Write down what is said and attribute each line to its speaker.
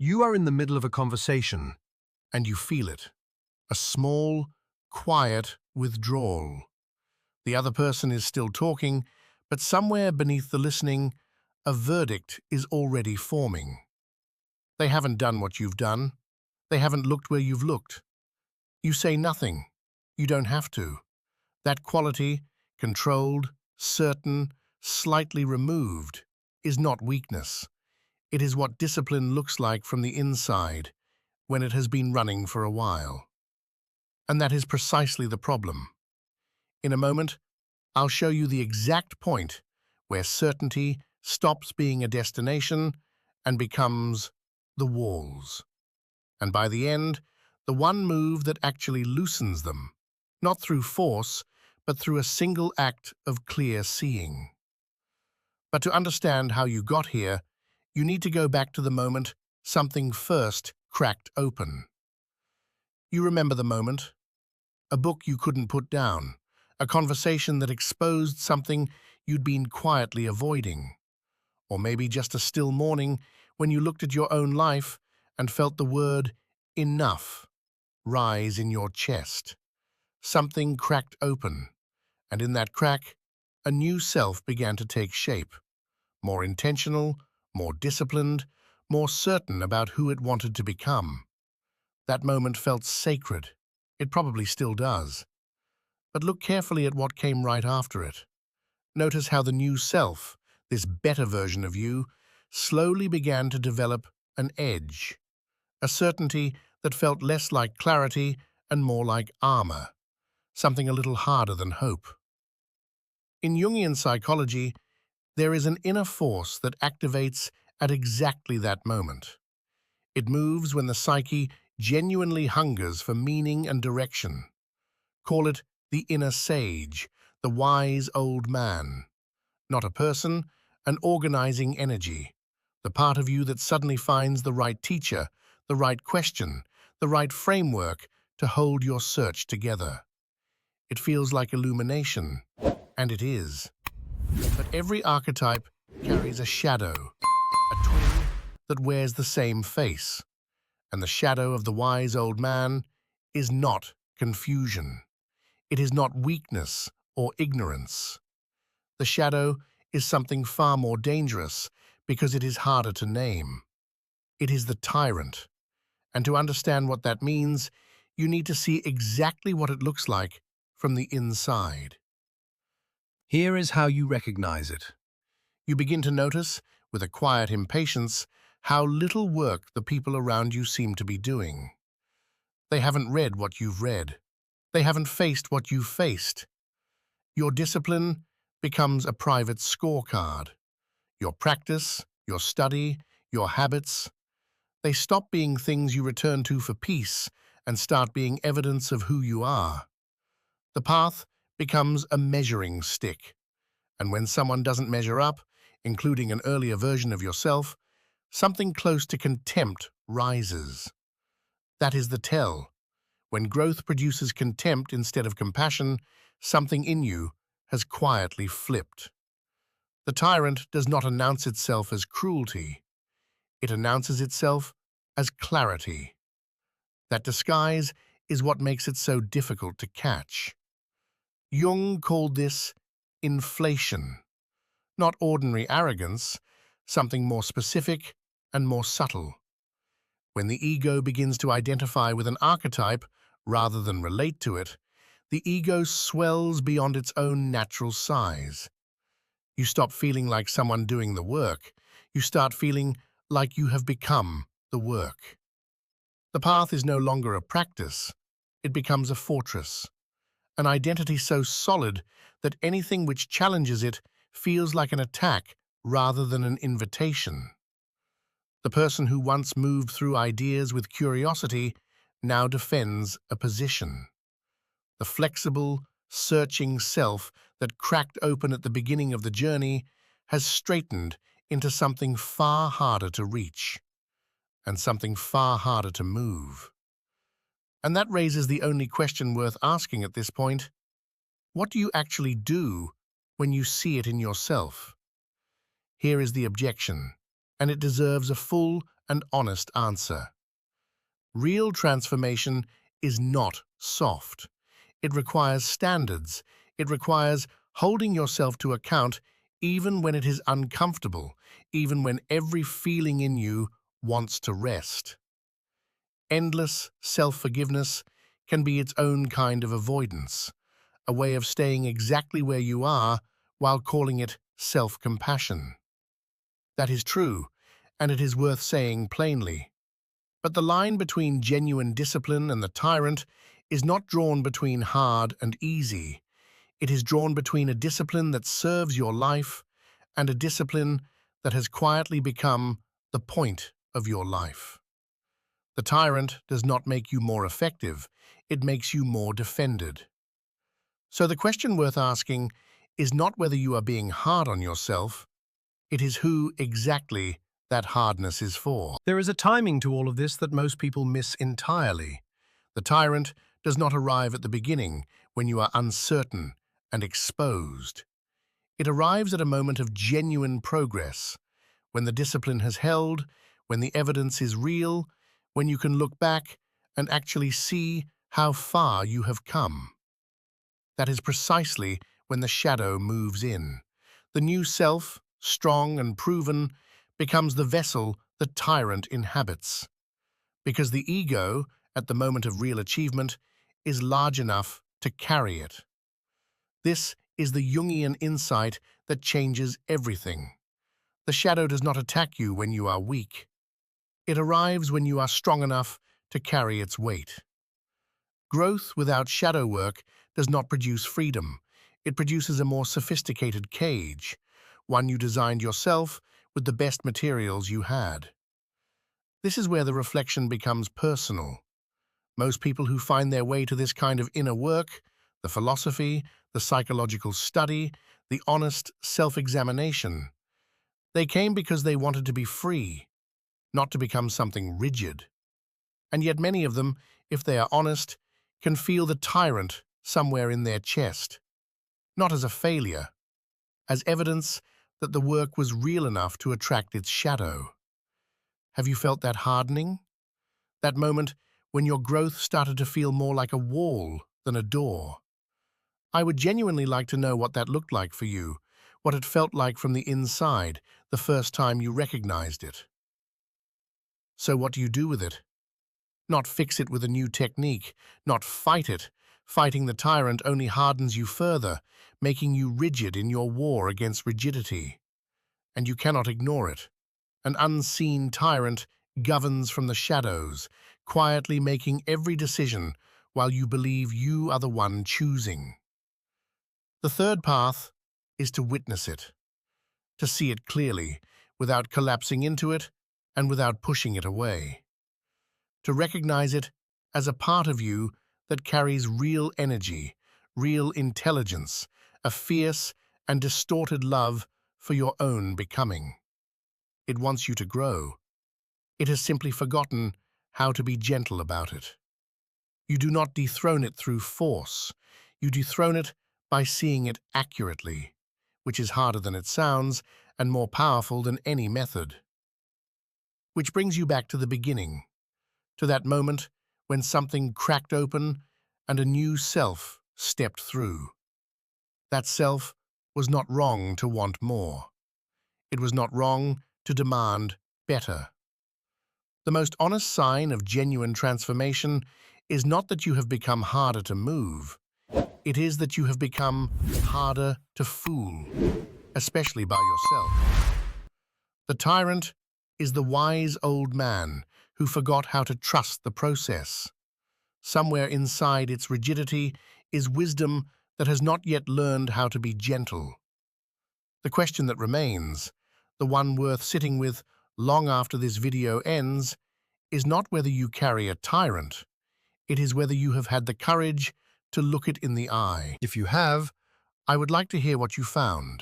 Speaker 1: You are in the middle of a conversation, and you feel it. A small, quiet withdrawal. The other person is still talking, but somewhere beneath the listening, a verdict is already forming. They haven't done what you've done. They haven't looked where you've looked. You say nothing. You don't have to. That quality, controlled, certain, slightly removed, is not weakness. It is what discipline looks like from the inside when it has been running for a while. And that is precisely the problem. In a moment, I'll show you the exact point where certainty stops being a destination and becomes the walls. And by the end, the one move that actually loosens them, not through force, but through a single act of clear seeing. But to understand how you got here, you need to go back to the moment something first cracked open. You remember the moment? A book you couldn't put down, a conversation that exposed something you'd been quietly avoiding. Or maybe just a still morning when you looked at your own life and felt the word enough rise in your chest. Something cracked open, and in that crack, a new self began to take shape. More intentional, more disciplined, more certain about who it wanted to become. That moment felt sacred. It probably still does. But look carefully at what came right after it. Notice how the new self, this better version of you, slowly began to develop an edge, a certainty that felt less like clarity and more like armor, something a little harder than hope. In Jungian psychology, there is an inner force that activates at exactly that moment. It moves when the psyche genuinely hungers for meaning and direction. Call it the inner sage, the wise old man. Not a person, an organizing energy. The part of you that suddenly finds the right teacher, the right question, the right framework to hold your search together. It feels like illumination, and it is. But every archetype carries a shadow, a twin that wears the same face. And the shadow of the wise old man is not confusion. It is not weakness or ignorance. The shadow is something far more dangerous because it is harder to name. It is the tyrant. And to understand what that means, you need to see exactly what it looks like from the inside. Here is how you recognize it. You begin to notice, with a quiet impatience, how little work the people around you seem to be doing. They haven't read what you've read. They haven't faced what you've faced. Your discipline becomes a private scorecard. Your practice, your study, your habits, they stop being things you return to for peace and start being evidence of who you are. The path becomes a measuring stick. And when someone doesn't measure up, including an earlier version of yourself, something close to contempt rises. That is the tell. When growth produces contempt instead of compassion, something in you has quietly flipped. The tyrant does not announce itself as cruelty. It announces itself as clarity. That disguise is what makes it so difficult to catch. Jung called this inflation. Not ordinary arrogance, something more specific and more subtle. When the ego begins to identify with an archetype rather than relate to it, the ego swells beyond its own natural size. You stop feeling like someone doing the work. You start feeling like you have become the work. The path is no longer a practice. It becomes a fortress, an identity so solid that anything which challenges it feels like an attack rather than an invitation. The person who once moved through ideas with curiosity now defends a position. The flexible, searching self that cracked open at the beginning of the journey has straightened into something far harder to reach and something far harder to move. And that raises the only question worth asking at this point. What do you actually do when you see it in yourself? Here is the objection, and it deserves a full and honest answer. Real transformation is not soft. It requires standards. It requires holding yourself to account even when it is uncomfortable, even when every feeling in you wants to rest. Endless self-forgiveness can be its own kind of avoidance, a way of staying exactly where you are while calling it self-compassion. That is true, and it is worth saying plainly. But the line between genuine discipline and the tyrant is not drawn between hard and easy. It is drawn between a discipline that serves your life and a discipline that has quietly become the point of your life. The tyrant does not make you more effective, it makes you more defended. So the question worth asking is not whether you are being hard on yourself, it is who exactly that hardness is for. There is a timing to all of this that most people miss entirely. The tyrant does not arrive at the beginning when you are uncertain and exposed. It arrives at a moment of genuine progress, when the discipline has held, when the evidence is real, when you can look back and actually see how far you have come. That is precisely when the shadow moves in. The new self, strong and proven, becomes the vessel the tyrant inhabits. Because the ego, at the moment of real achievement, is large enough to carry it. This is the Jungian insight that changes everything. The shadow does not attack you when you are weak. It arrives when you are strong enough to carry its weight. Growth without shadow work does not produce freedom. It produces a more sophisticated cage, one you designed yourself with the best materials you had. This is where the reflection becomes personal. Most people who find their way to this kind of inner work, the philosophy, the psychological study, the honest self-examination, they came because they wanted to be free, not to become something rigid. And yet many of them, if they are honest, can feel the tyrant somewhere in their chest, not as a failure, as evidence that the work was real enough to attract its shadow. Have you felt that hardening? That moment when your growth started to feel more like a wall than a door? I would genuinely like to know what that looked like for you, what it felt like from the inside the first time you recognized it. So what do you do with it? Not fix it with a new technique, not fight it. Fighting the tyrant only hardens you further, making you rigid in your war against rigidity. And you cannot ignore it. An unseen tyrant governs from the shadows, quietly making every decision while you believe you are the one choosing. The third path is to witness it, to see it clearly, without collapsing into it and without pushing it away. To recognize it as a part of you that carries real energy, real intelligence, a fierce and distorted love for your own becoming. It wants you to grow. It has simply forgotten how to be gentle about it. You do not dethrone it through force. You dethrone it by seeing it accurately, which is harder than it sounds and more powerful than any method. Which brings you back to the beginning, to that moment when something cracked open and a new self stepped through. That self was not wrong to want more. It was not wrong to demand better. The most honest sign of genuine transformation is not that you have become harder to move. It is that you have become harder to fool, especially by yourself. The tyrant is the wise old man who forgot how to trust the process. Somewhere inside its rigidity is wisdom that has not yet learned how to be gentle. The question that remains, the one worth sitting with long after this video ends, is not whether you carry a tyrant. It is whether you have had the courage to look it in the eye. If you have, I would like to hear what you found.